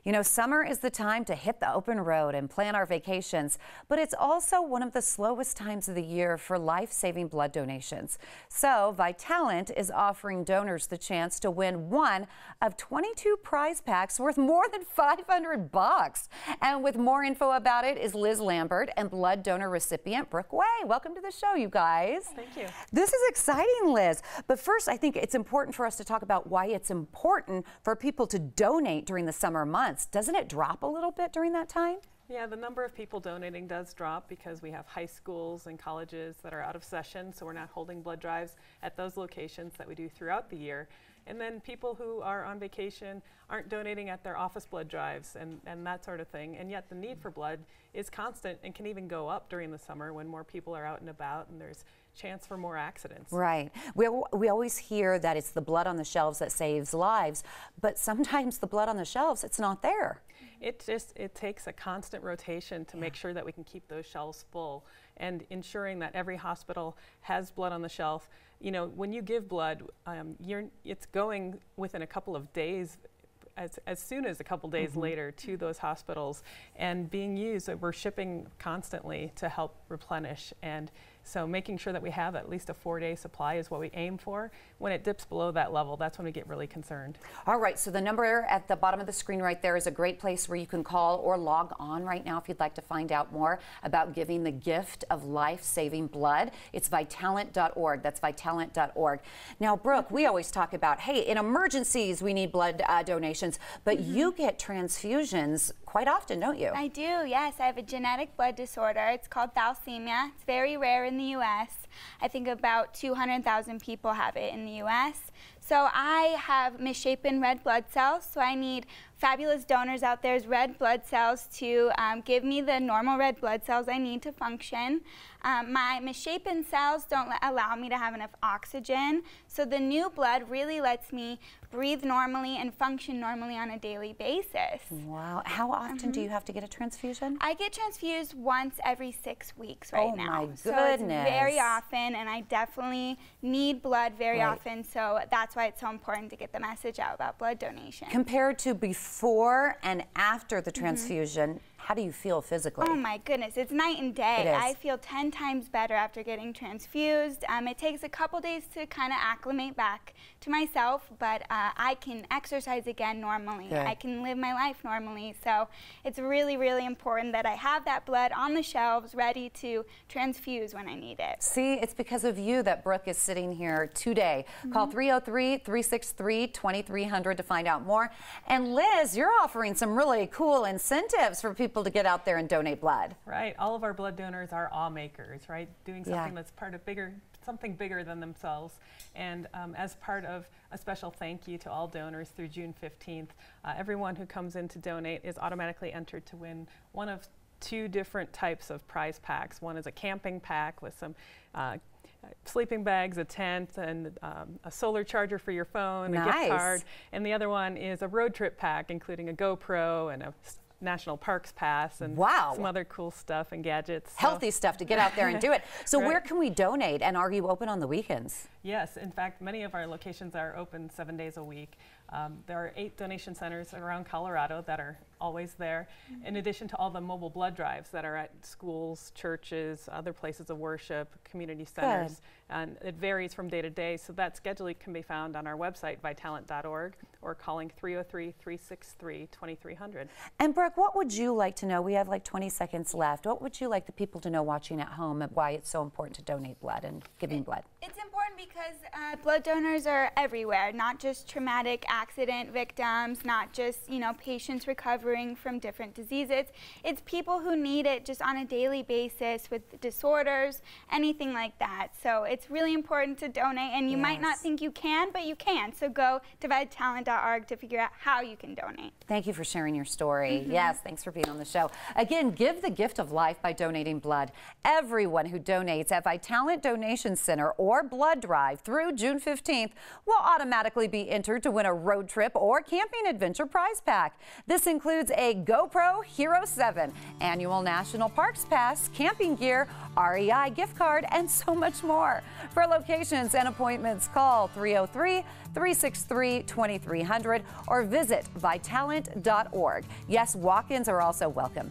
You know, summer is the time to hit the open road and plan our vacations, but it's also one of the slowest times of the year for life-saving blood donations. So Vitalant is offering donors the chance to win one of 22 prize packs worth more than $500. And with more info about it is Liz Lambert and blood donor recipient Brooke Way. Welcome to the show, you guys. Thank you. This is exciting, Liz. But first, I think it's important for us to talk about why it's important for people to donate during the summer months. Doesn't it drop a little bit during that time? Yeah, the number of people donating does drop because we have high schools and colleges that are out of session, so we're not holding blood drives at those locations that we do throughout the year. And then people who are on vacation aren't donating at their office blood drives and that sort of thing. And yet the need for blood is constant and can even go up during the summer when more people are out and about and there's chance for more accidents. Right. We always hear that it's the blood on the shelves that saves lives, but sometimes the blood on the shelves, it's not there. It takes a constant rotation to make sure that we can keep those shelves full and ensuring that every hospital has blood on the shelf. You know, when you give blood, it's going within a couple of days, as soon as a couple days later to those hospitals and being used. We're shipping constantly to help replenish, and so making sure that we have at least a 4-day supply is what we aim for. When it dips below that level, that's when we get really concerned. All right, so the number at the bottom of the screen right there is a great place where you can call or log on right now if you'd like to find out more about giving the gift of life-saving blood. It's Vitalant.org. That's Vitalant.org. Now, Brooke, we always talk about, hey, in emergencies we need blood donations, but you get transfusions quite often, don't you? I do, yes. I have a genetic blood disorder. It's called thalassemia. It's very rare in the U.S. I think about 200,000 people have it in the U.S. So I have misshapen red blood cells, so I need fabulous donors out there's red blood cells to give me the normal red blood cells I need to function. My misshapen cells don't allow me to have enough oxygen, so the new blood really lets me breathe normally and function normally on a daily basis. Wow. How often do you have to get a transfusion? I get transfused once every 6 weeks right now. Oh my goodness. So it's very often, and I definitely need blood very often, so that's why it's so important to get the message out about blood donation. Compared to before and after the transfusion, how do you feel physically? Oh my goodness, it's night and day. I feel 10 times better after getting transfused. It takes a couple days to kind of acclimate back to myself, but I can exercise again normally. I can live my life normally. So it's really, really important that I have that blood on the shelves ready to transfuse when I need it. See, it's because of you that Brooke is sitting here today. Call 303-363-2300 to find out more. And Liz, you're offering some really cool incentives for people to get out there and donate blood. Right. All of our blood donors are awe makers, right? Doing something that's part of something bigger than themselves. And as part of a special thank you to all donors through June 15th, everyone who comes in to donate is automatically entered to win one of 2 different types of prize packs. One is a camping pack with some sleeping bags, a tent, and a solar charger for your phone, a gift card. And the other one is a road trip pack, including a GoPro and a National Parks Pass and some other cool stuff and gadgets. Healthy stuff to get out there and do it. So where can we donate, and are you open on the weekends? Yes, in fact, many of our locations are open 7 days a week. There are 8 donation centers around Colorado that are always there, in addition to all the mobile blood drives that are at schools, churches, other places of worship, community centers. And it varies from day to day, so that schedule can be found on our website, Vitalant.org, or calling 303-363-2300. And Brooke, what would you like to know? We have like 20 seconds left. What would you like the people to know watching at home and why it's so important to donate blood and giving blood? It's important because blood donors are everywhere, not just traumatic accident victims, not just, you know, patients recovering from different diseases. It's people who need it just on a daily basis with disorders, anything like that. So it's really important to donate, and you might not think you can, but you can. So go to Vitalant.org to figure out how you can donate. Thank you for sharing your story. Yes, thanks for being on the show. Again, give the gift of life by donating blood. Everyone who donates at Vitalant Donation Center or blood Drive through June 15th will automatically be entered to win a road trip or camping adventure prize pack. This includes a GoPro Hero 7, annual National Parks Pass, camping gear, REI gift card, and so much more. For locations and appointments, call 303-363-2300 or visit Vitalant.org. Yes, walk-ins are also welcome.